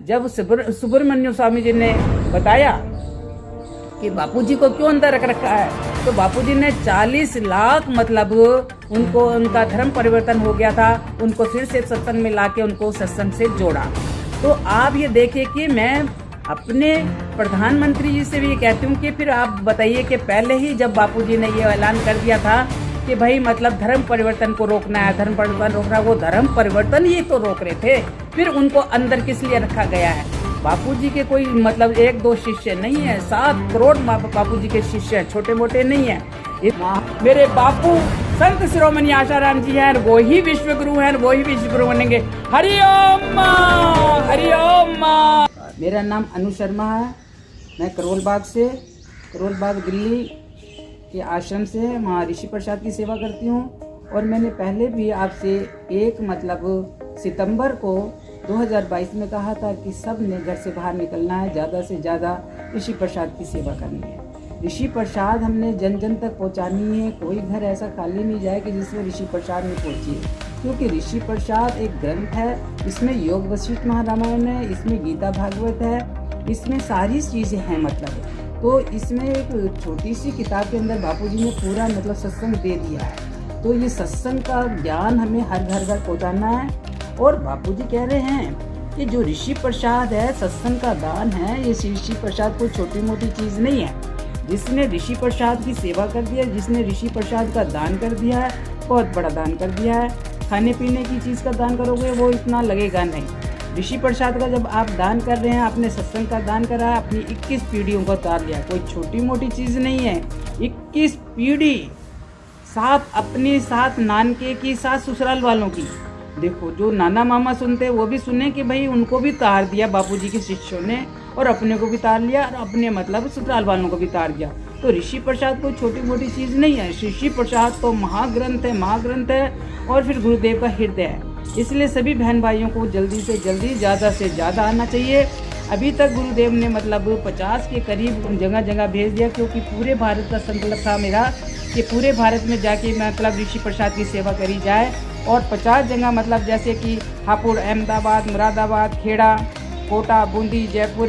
जब सुब्रमण्यम स्वामी जी ने बताया कि बापूजी को क्यों अंदर रख रखा है, तो बापूजी ने 40 लाख मतलब उनको उनका धर्म परिवर्तन हो गया था, उनको फिर से सत्संग में लाके उनको सत्संग से जोड़ा। तो आप ये देखिए कि मैं अपने प्रधानमंत्री जी से भी ये कहती हूँ कि फिर आप बताइए कि पहले ही जब बापूजी ने ये ऐलान कर दिया था कि भाई मतलब धर्म परिवर्तन को रोकना है, धर्म परिवर्तन रोकना, वो धर्म परिवर्तन ही तो रोक रहे थे, फिर उनको अंदर किस लिए रखा गया है? बापूजी के कोई मतलब 1-2 शिष्य नहीं है, 7 करोड़ बापूजी के शिष्य हैं, छोटे मोटे नहीं है। मेरे बापू संत शिरोमणि आशाराम जी हैं, वो ही विश्व गुरु हैं, वो ही विश्व गुरु बनेंगे। हरिओम हरिओम। मेरा नाम अनु शर्मा है, मैं करोल बाग दिल्ली के आश्रम से वहाँ ऋषि प्रसाद की सेवा करती हूँ। और मैंने पहले भी आपसे एक मतलब सितंबर को 2022 में कहा था कि सब ने घर से बाहर निकलना है, ज़्यादा से ज़्यादा ऋषि प्रसाद की सेवा करनी है। ऋषि प्रसाद हमने जन जन तक पहुँचानी है, कोई घर ऐसा खाली नहीं जाए कि जिसमें ऋषि प्रसाद नहीं पहुँची, क्योंकि ऋषि प्रसाद एक ग्रंथ है, इसमें योग वशिष्ठ महारामायण है, इसमें गीता भागवत है, इसमें सारी चीज़ें हैं मतलब। तो इसमें एक छोटी सी किताब के अंदर बापूजी ने पूरा मतलब सत्संग दे दिया है। तो ये सत्संग का ज्ञान हमें हर घर पहुँचाना है। और बापूजी कह रहे हैं कि जो ऋषि प्रसाद है, सत्संग का दान है, ये ऋषि प्रसाद कोई छोटी मोटी चीज़ नहीं है। जिसने ऋषि प्रसाद की सेवा कर दिया, जिसने ऋषि प्रसाद का दान कर दिया है, बहुत बड़ा दान कर दिया है। खाने पीने की चीज़ का दान करोगे वो इतना लगेगा नहीं। ऋषि प्रसाद का जब आप दान कर रहे हैं, आपने सत्संग का दान करा है, अपनी 21 पीढ़ियों को उतार लिया, कोई छोटी मोटी चीज़ नहीं है। 21 पीढ़ी, 7 अपनी, 7 नानके की, 7 ससुराल वालों की। देखो जो नाना मामा सुनते वो भी सुने कि भाई उनको भी तार दिया बापूजी के शिष्यों ने, और अपने को भी तार लिया, और अपने मतलब ससुराल वालों को भी तार दिया। तो ऋषि प्रसाद कोई छोटी मोटी चीज़ नहीं है। ऋषि प्रसाद तो महाग्रंथ है, और फिर गुरुदेव का हृदय है। इसलिए सभी बहन भाइयों को जल्दी से जल्दी, ज़्यादा से ज़्यादा आना चाहिए। अभी तक गुरुदेव ने मतलब 50 के करीब जगह जगह भेज दिया, क्योंकि पूरे भारत का संकल्प था मेरा कि पूरे भारत में जाके मतलब ऋषि प्रसाद की सेवा करी जाए। और 50 जगह मतलब जैसे कि हापुड़, अहमदाबाद, मुरादाबाद, खेड़ा, कोटा, बूंदी, जयपुर,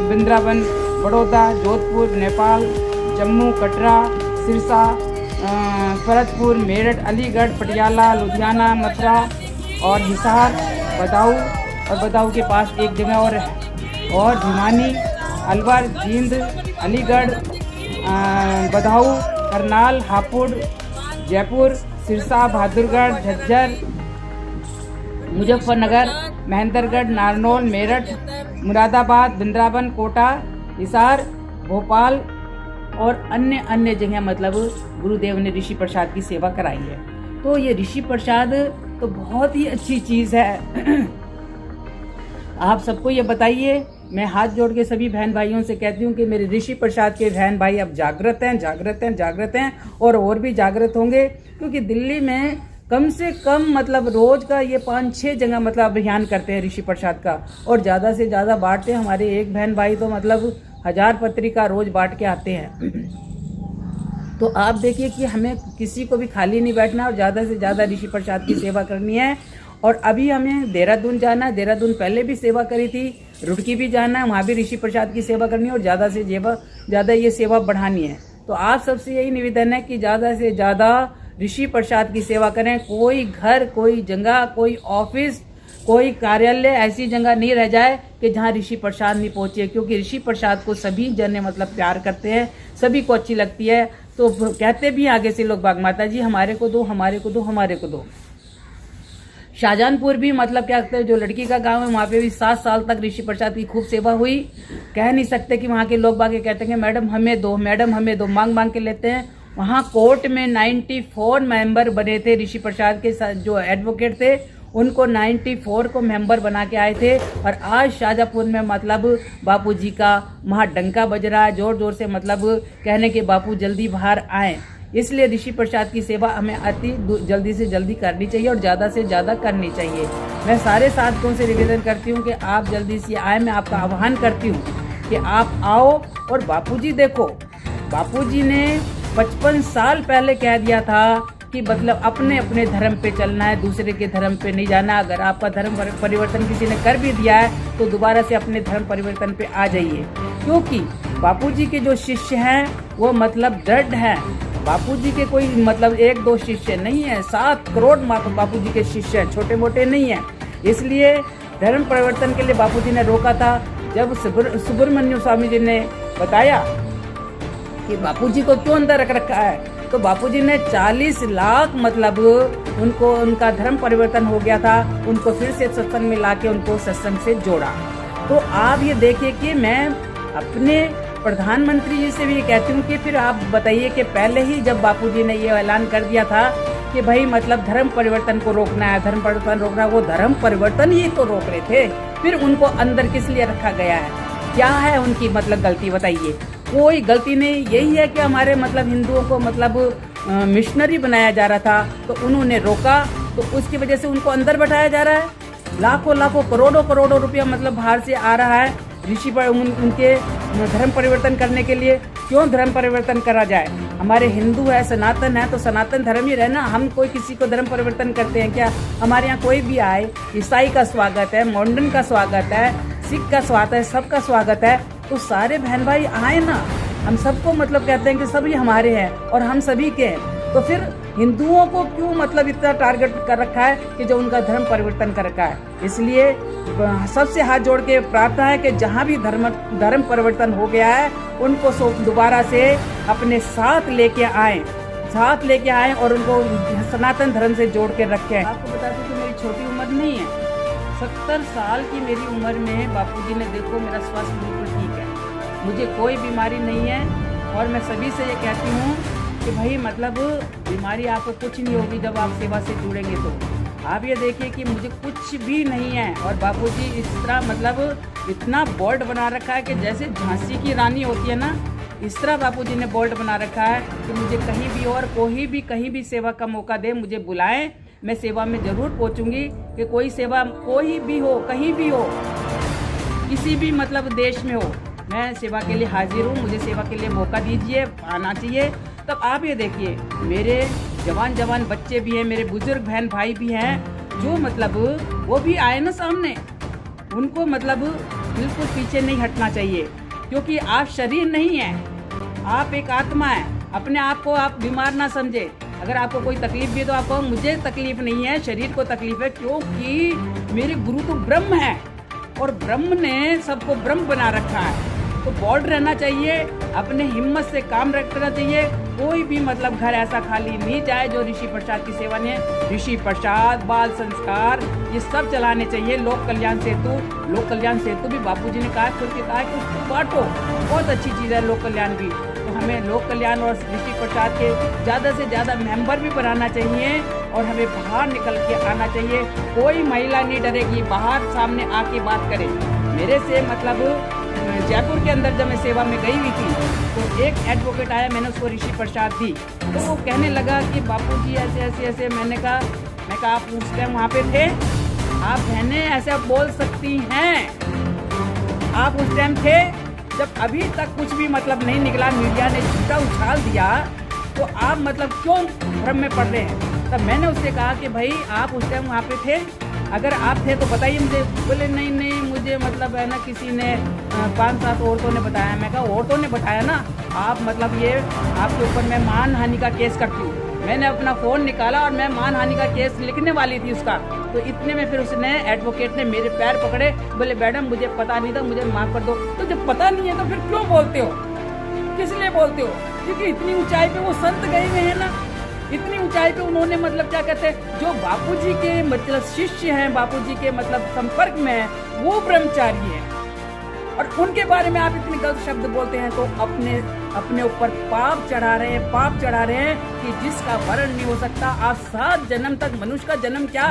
वृंदावन, बड़ौदा, जोधपुर, नेपाल, जम्मू, कटरा, सिरसा, भरतपुर, मेरठ, अलीगढ़, पटियाला, लुधियाना, मथुरा और हिसार, बदाऊं, और बदाऊं के पास एक जगह और भिवानी, अलवर, जींद, अलीगढ़, बदाऊं, करनाल, हापुड़, जयपुर, सिरसा, बहादुरगढ़, झज्जर, मुजफ्फरनगर, महेंद्रगढ़, नारनौल, मेरठ, मुरादाबाद, वृंदावन, कोटा, हिसार, भोपाल और अन्य जगह मतलब गुरुदेव ने ऋषि प्रसाद की सेवा कराई है। तो ये ऋषि प्रसाद तो बहुत ही अच्छी चीज़ है। आप सबको ये बताइए। मैं हाथ जोड़ के सभी बहन भाइयों से कहती हूँ कि मेरे ऋषि प्रसाद के बहन भाई अब जागृत हैं और भी जागृत होंगे, क्योंकि दिल्ली में कम से कम मतलब रोज का ये 5-6 जगह मतलब अभियान करते हैं ऋषि प्रसाद का, और ज़्यादा से ज़्यादा बांटते हैं। हमारे एक बहन भाई तो मतलब 1000 पत्रिका रोज बांट के आते हैं। तो आप देखिए कि हमें किसी को भी खाली नहीं बैठना और ज़्यादा से ज़्यादा ऋषि प्रसाद की सेवा करनी है। और अभी हमें देहरादून जाना है, देहरादून पहले भी सेवा करी थी, रुड़की भी जाना है, वहाँ भी ऋषि प्रसाद की सेवा करनी है और ज़्यादा से ज़्यादा ये सेवा बढ़ानी है। तो आप सबसे यही निवेदन है कि ज़्यादा से ज़्यादा ऋषि प्रसाद की सेवा करें। कोई घर, कोई जगह, कोई ऑफिस, कोई कार्यालय ऐसी जगह नहीं रह जाए कि जहाँ ऋषि प्रसाद नहीं पहुँचे, क्योंकि ऋषि प्रसाद को सभी जने मतलब प्यार करते हैं, सभी को अच्छी लगती है। तो कहते भी आगे से लोग, बाग माता जी हमारे को दो, हमारे को दो, हमारे को दो। शाहजहानपुर भी मतलब क्या कहते हैं, जो लड़की का गांव है, वहाँ पे भी 7 साल तक ऋषि प्रसाद की खूब सेवा हुई। कह नहीं सकते कि वहाँ के लोग बाग कहते हैं मैडम हमें दो, मैडम हमें दो, मांग मांग के लेते हैं। वहाँ कोर्ट में 94 मेंबर बने थे ऋषि प्रसाद के साथ, जो एडवोकेट थे उनको 94 को मेंबर बना के आए थे। और आज शाहजहांपुर में मतलब बापूजी का वहाँ डंका बज रहा है जोर जोर से, मतलब कहने के बापू जल्दी बाहर आए। इसलिए ऋषि प्रसाद की सेवा हमें अति जल्दी से जल्दी करनी चाहिए और ज़्यादा से ज़्यादा करनी चाहिए। मैं सारे साथियों से निवेदन करती हूँ कि आप जल्दी से आए। मैं आपका आह्वान करती हूँ कि आप आओ। और बापूजी देखो, बापूजी ने 55 साल पहले कह दिया था कि मतलब अपने अपने धर्म पे चलना है, दूसरे के धर्म पे नहीं जाना। अगर आपका धर्म परिवर्तन किसी ने कर भी दिया है तो दोबारा से अपने धर्म परिवर्तन पे आ जाइए, क्योंकि बापूजी के जो शिष्य हैं वो मतलब दृढ़ हैं। बापूजी के कोई मतलब 1-2 शिष्य नहीं है, 7 करोड़ बापूजी के शिष्य हैं, छोटे मोटे नहीं हैं। इसलिए धर्म परिवर्तन के लिए बापूजी ने रोका था। जब सुब्रमण्य स्वामी जी ने बताया कि बापूजी को क्यों अंदर रख रखा है, तो बापूजी ने 40 लाख मतलब उनको उनका धर्म परिवर्तन हो गया था, उनको फिर से सत्संग में लाके उनको सत्संग से जोड़ा। तो आप ये देखिए कि मैं अपने प्रधानमंत्री जी से भी ये कहती हूँ कि फिर आप बताइए कि पहले ही जब बापूजी ने ये ऐलान कर दिया था कि भाई मतलब धर्म परिवर्तन को रोकना है, धर्म परिवर्तन रोकना है, वो धर्म परिवर्तन ही तो रोक रहे थे, फिर उनको अंदर किस लिए रखा गया है? क्या है उनकी मतलब गलती बताइए? कोई गलती नहीं। यही है कि हमारे मतलब हिंदुओं को मतलब मिशनरी बनाया जा रहा था, तो उन्होंने रोका, तो उसकी वजह से उनको अंदर बैठाया जा रहा है। लाखों लाखों करोड़ों करोड़ों रुपया मतलब बाहर से आ रहा है ऋषि पर उनके धर्म परिवर्तन करने के लिए। क्यों धर्म परिवर्तन करा जाए? हमारे हिंदू है, सनातन है, तो सनातन धर्म ही रहना। हम कोई किसी को धर्म परिवर्तन करते हैं क्या? हमारे यहाँ कोई भी आए, ईसाई का स्वागत है, मॉडर्न का स्वागत है, सिख का स्वागत है, सबका स्वागत है। तो सारे बहन भाई आए ना, हम सबको मतलब कहते हैं कि सभी हमारे हैं और हम सभी के हैं। तो फिर हिंदुओं को क्यों मतलब इतना टारगेट कर रखा है कि जो उनका धर्म परिवर्तन कर रखा है? इसलिए सबसे हाथ जोड़ के प्रार्थना है कि जहाँ भी धर्म परिवर्तन हो गया है उनको दोबारा से अपने साथ लेके आए और उनको सनातन धर्म से जोड़ के रखें। आपको बता दूं कि मेरी छोटी उम्र नहीं है, 70 साल की मेरी उम्र में बापूजी ने देखो मेरा स्वास्थ्य बिल्कुल ठीक है, मुझे कोई बीमारी नहीं है। और मैं सभी से ये कहती हूँ कि भाई मतलब बीमारी आपको कुछ नहीं होगी जब आप सेवा से जुड़ेंगे। तो आप ये देखिए कि मुझे कुछ भी नहीं है। और बापूजी इस तरह मतलब इतना बोल्ड बना रखा है कि जैसे झांसी की रानी होती है ना, इस तरह बापूजी ने बोल्ड बना रखा है कि मुझे कहीं भी और कोई भी कहीं भी सेवा का मौका दे, मुझे बुलाएं, मैं सेवा में ज़रूर पहुंचूंगी। कि कोई सेवा कोई भी हो, कहीं भी हो, किसी भी मतलब देश में हो, मैं सेवा के लिए हाजिर हूँ। मुझे सेवा के लिए मौका दीजिए, आना चाहिए। तब आप ये देखिए मेरे जवान बच्चे भी हैं, मेरे बुजुर्ग बहन भाई भी हैं, जो मतलब वो भी आए ना सामने, उनको मतलब बिल्कुल पीछे नहीं हटना चाहिए, क्योंकि आप शरीर नहीं हैं, आप एक आत्मा है। अपने आप को आप बीमार ना समझे। अगर आपको कोई तकलीफ भी है तो आपको, मुझे तकलीफ नहीं है, शरीर को तकलीफ है, क्योंकि मेरे गुरु तो ब्रह्म है और ब्रह्म ने सबको ब्रह्म बना रखा है। तो बोल्ड रहना चाहिए, अपने हिम्मत से काम रखना चाहिए। कोई भी मतलब घर ऐसा खाली नहीं जाए जो ऋषि प्रसाद की सेवा ने, ऋषि प्रसाद, बाल संस्कार, ये सब चलाने चाहिए। लोक कल्याण सेतु भी बापूजी ने कहा, खुद के कहा कि उसको बांटो, बहुत अच्छी चीज़ है लोक कल्याण भी। तो हमें लोक कल्याण और ऋषि प्रसाद के ज़्यादा से ज़्यादा मेंबर भी बनाना चाहिए और हमें बाहर निकल के आना चाहिए। कोई महिला नहीं डरेगी, बाहर सामने आके बात करे। मेरे से मतलब जयपुर के अंदर जब मैं सेवा में गई हुई थी तो एक एडवोकेट आया, मैंने उसको ऋषि प्रसाद दी, तो वो कहने लगा कि बापूजी ऐसे। मैं कहा आप उस टाइम वहाँ पे थे? आप बहनें ऐसे बोल सकती हैं, आप उस टाइम थे जब अभी तक कुछ भी मतलब नहीं निकला, मीडिया ने झूठा उछाल दिया, तो आप मतलब क्यों भ्रम में पड़ रहे हैं? तब मैंने उससे कहा कि भाई आप उस टाइम वहाँ पे थे, अगर आप थे तो बताइए मुझे। बोले नहीं मुझे मतलब है ना किसी ने 5-7 औरतों ने बताया। मैं कहा औरतों ने बताया ना, आप मतलब ये आपके ऊपर मैं मानहानि का केस करती हूँ। मैंने अपना फ़ोन निकाला और मैं मानहानि का केस लिखने वाली थी उसका। तो इतने में फिर उसने एडवोकेट ने मेरे पैर पकड़े, बोले मैडम मुझे पता नहीं था, मुझे माफ़ कर दो। तो जब पता नहीं है तो फिर क्यों बोलते हो, किस लिए बोलते हो? क्योंकि इतनी ऊंचाई पे वो संत गए हुए हैं ना, इतनी ऊंचाई पे उन्होंने मतलब क्या कहते हैं, जो बापूजी के मतलब शिष्य हैं, बापूजी के मतलब संपर्क में हैं, वो ब्रह्मचारी हैं, और उनके बारे में आप इतने गलत शब्द बोलते हैं तो अपने ऊपर पाप चढ़ा रहे हैं कि जिसका वर्ण नहीं हो सकता। आप 7 जन्म तक, मनुष्य का जन्म क्या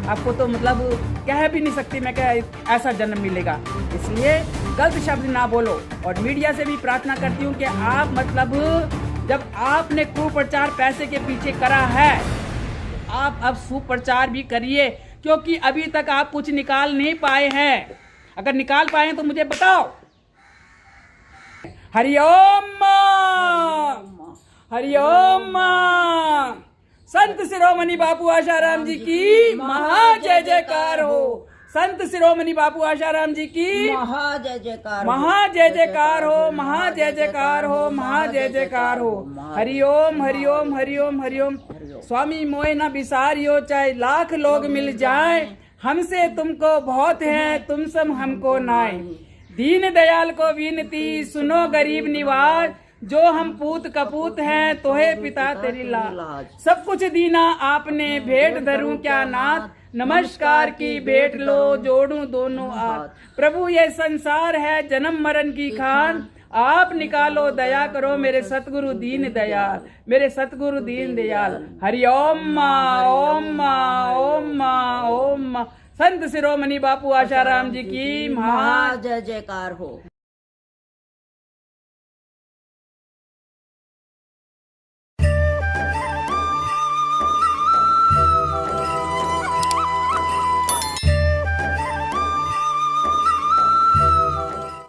आपको तो मतलब कह भी नहीं सकती मैं क्या ऐसा जन्म मिलेगा। इसलिए गलत शब्द ना बोलो। और मीडिया से भी प्रार्थना करती हूँ कि आप मतलब जब आपने कुप्रचार पैसे के पीछे करा है, आप अब सुप्रचार भी करिए, क्योंकि अभी तक आप कुछ निकाल नहीं पाए हैं। अगर निकाल पाए तो मुझे बताओ। हरिओम हरिओम। संत शिरोमणि बापू आशाराम जी की महा जय जयकार हो। संत शिरोमणि बापू आशाराम जी की महा जय जयकार, महा जय जयकार हो, महा जय जयकार हो, महा जय जयकार हो। हरिओम हरिओम हरिओम हरिओम। स्वामी मोए न बिसारियो, चाहे लाख लोग मिल जाए, हमसे तुमको बहुत है, तुम सब हमको नाय। दीन दयाल को विनती, सुनो गरीब निवाज, जो हम पूत कपूत हैं, तोहे पिता तेरी लाज। सब कुछ दीना आपने, भेंट धरूं क्या नाथ, नमस्कार की भेंट लो, जोड़ूं दोनों हाथ। प्रभु ये संसार है जन्म मरण की खान, आप निकालो दया करो मेरे सतगुरु दीन दयाल, मेरे सतगुरु दीन दयाल। हरि ओम माँ, ओम माँ, ओम माँ, ओम माँ। संत शिरोमणि बापू आशाराम जी की महा जय जयकार हो।